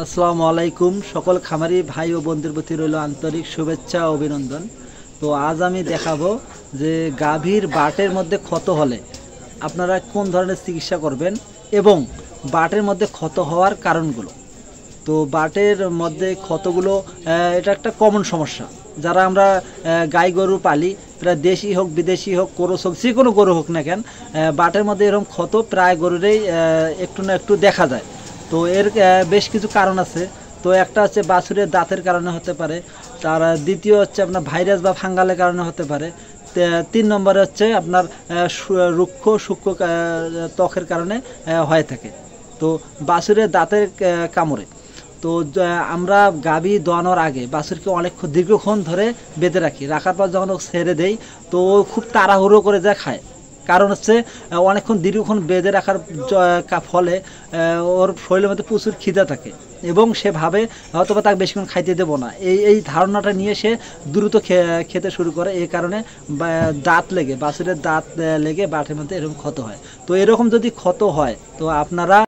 আসসালামু আলাইকুম সকল খামারি ভাই ও বোনদের প্রতি রইল আন্তরিক শুভেচ্ছা ও অভিনন্দন। তো আজ আমি দেখাবো যে গাভীর বাটের মধ্যে ক্ষত হলে আপনারা কোন ধরনের চিকিৎসা করবেন এবং বাটের মধ্যে ক্ষত হওয়ার কারণগুলো। তো বাটের মধ্যে ক্ষতগুলো এটা একটা কমন সমস্যা। যারা আমরা গাই গরু পালি, প্রায় দেশি হোক বিদেশি হোক ক্রস হোক যে কোনো গরু হোক না কেন, বাটের মধ্যে এরকম ক্ষত প্রায় গরুরেই একটু না একটু দেখা যায়। তো এর বেশ কিছু কারণ আছে। তো একটা হচ্ছে বাছুরের দাঁতের কারণে হতে পারে, তার দ্বিতীয় হচ্ছে আপনার ভাইরাস বা ফাঙ্গালের কারণে হতে পারে, 3 নম্বরে হচ্ছে আপনার রুক্ষ সূক্ষ্ম ত্বকের কারণে হয়ে থাকে। তো বাছুরের দাঁতের কামড়ে তো আমরা গাভী দোয়ানোর আগে বাছুরকে অনেকক্ষণ দীর্ঘক্ষণ ধরে বেঁধে রাখার পর যখন ও ছেড়ে দেই তো ও খুব তাড়াহুড়ো করে যা খায়। কারণ হচ্ছে অনেকক্ষণ দীর্ঘক্ষণ বেঁধে রাখার ফলে ওর শরীরের মধ্যে প্রচুর খিদা থাকে এবং সে ভাবে হয়তো বা তাকে বেশিক্ষণ খাইতে দেবো না, এই ধারণাটা নিয়ে সে দ্রুত খেতে শুরু করে। এই কারণে দাঁত লেগে বাছুরের দাঁত লেগে বাটের মধ্যে এরকম ক্ষত হয়। তো এরকম যদি ক্ষত হয় তো আপনারা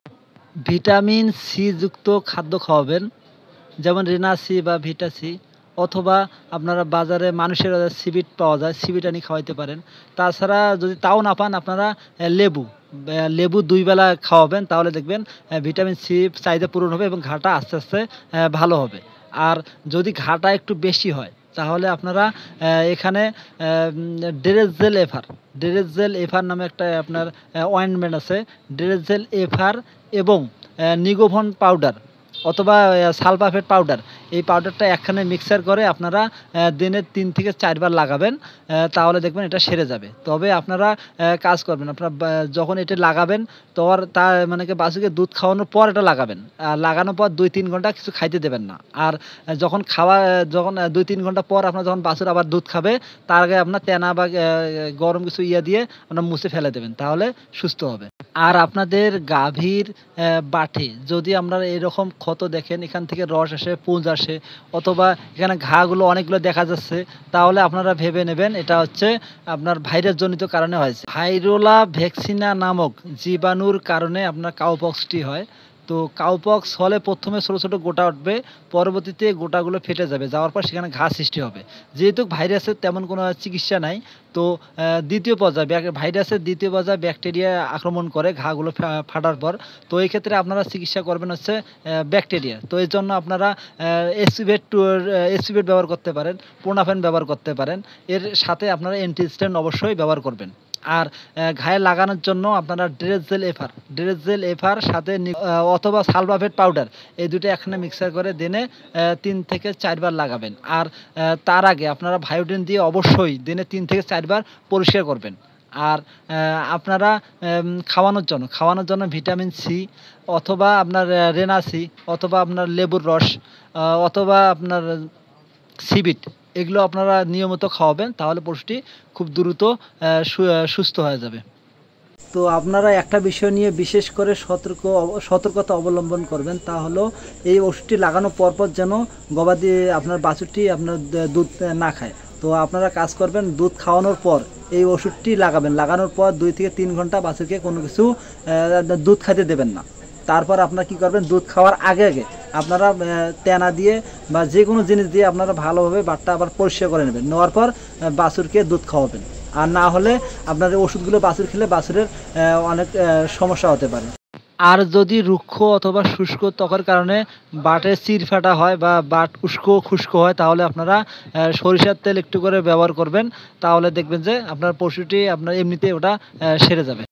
ভিটামিন সি যুক্ত খাদ্য খাওয়াবেন, যেমন রেনা সি বা ভিটা সি, অথবা আপনারা বাজারে মানুষের সিবিট পাওয়া যায়, সিবিট আনি খাওয়াইতে পারেন। তাছাড়া যদি তাও না পান আপনারা লেবু লেবু 2 বেলা খাওয়াবেন, তাহলে দেখবেন ভিটামিন সি চাহিদা পূরণ হবে এবং ঘাটা আস্তে আস্তে ভালো হবে। আর যদি ঘাটা একটু বেশি হয় তাহলে আপনারা এখানে ডেরেজেল এফার নামে একটা আপনার অয়েন্টমেন্ট আছে। ডেরেজেল এফার এবং নিগোভন পাউডার অথবা সালফাফেট পাউডার, এই পাউডারটা একখানে মিক্সার করে আপনারা দিনে 3 থেকে 4 বার লাগাবেন, তাহলে দেখবেন এটা সেরে যাবে। তবে আপনারা কাজ করবেন, আপনারা যখন এটা লাগাবেন তার মানে কি বাছুরকে দুধ খাওয়ানোর পর এটা লাগাবেন। লাগানোর পর 2-3 ঘন্টা কিছু খাইতে দেবেন না। আর যখন 2-3 ঘন্টা পর আপনার যখন বাছুর আবার দুধ খাবে তার আগে আপনার তেনা বা গরম কিছু দিয়ে আপনার মুছে ফেলে দেবেন, তাহলে সুস্থ হবে। আর আপনাদের গাভীর বাটে যদি আমরা এরকম ক্ষত দেখেন, এখান থেকে রস আসে, পুঁজ আসে, অথবা এখানে ঘাগুলো অনেকগুলো দেখা যাচ্ছে, তাহলে আপনারা ভেবে নেবেন এটা হচ্ছে আপনার ভাইরাস জনিত কারণে হয়েছে। ভাইরোলা ভ্যাকসিনা নামক জীবাণুর কারণে আপনার কাউপক্সটি হয়। তো কাউপক্স হলে প্রথমে ছোট ছোট গোটা উঠবে, পরবর্তীতে গোটাগুলো ফেটে যাওয়ার পর সেখানে ঘা সৃষ্টি হবে। যেহেতু ভাইরাসের তেমন কোনো চিকিৎসা নাই, তো দ্বিতীয় পর্যায়ে ভাইরাসের দ্বিতীয় পর্যায়ে ব্যাকটেরিয়া আক্রমণ করে ঘাগুলো ফাটার পর। তো এই ক্ষেত্রে আপনারা চিকিৎসা করবেন হচ্ছে ব্যাকটেরিয়া। তো এই জন্য আপনারা এসিভেট ব্যবহার করতে পারেন, প্রোনাফেন ব্যবহার করতে পারেন। এর সাথে আপনারা অ্যান্টিস্ট্যান্ট অবশ্যই ব্যবহার করবেন। আর ঘায়ে লাগানোর জন্য আপনারা ড্রেজেল এফার সাথে অথবা সালফাফেট পাউডার, এই দুটো একখানে মিক্সার করে দিনে 3 থেকে 4 বার লাগাবেন। আর তার আগে আপনারা ভায়োডিন দিয়ে অবশ্যই দিনে 3 থেকে 4 বার পরিষ্কার করবেন। আর আপনারা খাওয়ানোর জন্য ভিটামিন সি অথবা আপনার রেনা সি অথবা আপনার লেবুর রস অথবা আপনার সিবিট, এগুলো আপনারা নিয়মিত খাওয়াবেন, তাহলে পশুটি খুব দ্রুত সুস্থ হয়ে যাবে। তো আপনারা একটা বিষয় নিয়ে বিশেষ করে সতর্কতা অবলম্বন করবেন, তা হলো এই ওষুধটি লাগানোর পরপর যেন গবাদি আপনার বাছুরটি আপনার দুধ না খায়। তো আপনারা কাজ করবেন, দুধ খাওয়ানোর পর এই ওষুধটি লাগানোর পর 2 থেকে 3 ঘন্টা বাছুরকে কোনো কিছু দুধ খাইতে দেবেন না। তারপর আপনারা কি করবেন, দুধ খাওয়ার আগে আপনারা তেনা দিয়ে বা যে কোনো জিনিস দিয়ে আপনারা ভালোভাবে বাটটা আবার পরিষ্কার করে নেওয়ার পর বাছুরকে দুধ খাওয়াবেন। আর না হলে আপনার ওষুধগুলো বাছুর খেলে বাছুরের অনেক সমস্যা হতে পারে। আর যদি রুক্ষ অথবা শুষ্ক ত্বকের কারণে বাটের চির ফাটা হয় বা বাট খুস্কো হয়, তাহলে আপনারা সরিষার তেল একটু করে ব্যবহার করবেন, তাহলে দেখবেন যে আপনার পশুটি আপনার এমনিতেই ওটা সেরে যাবে।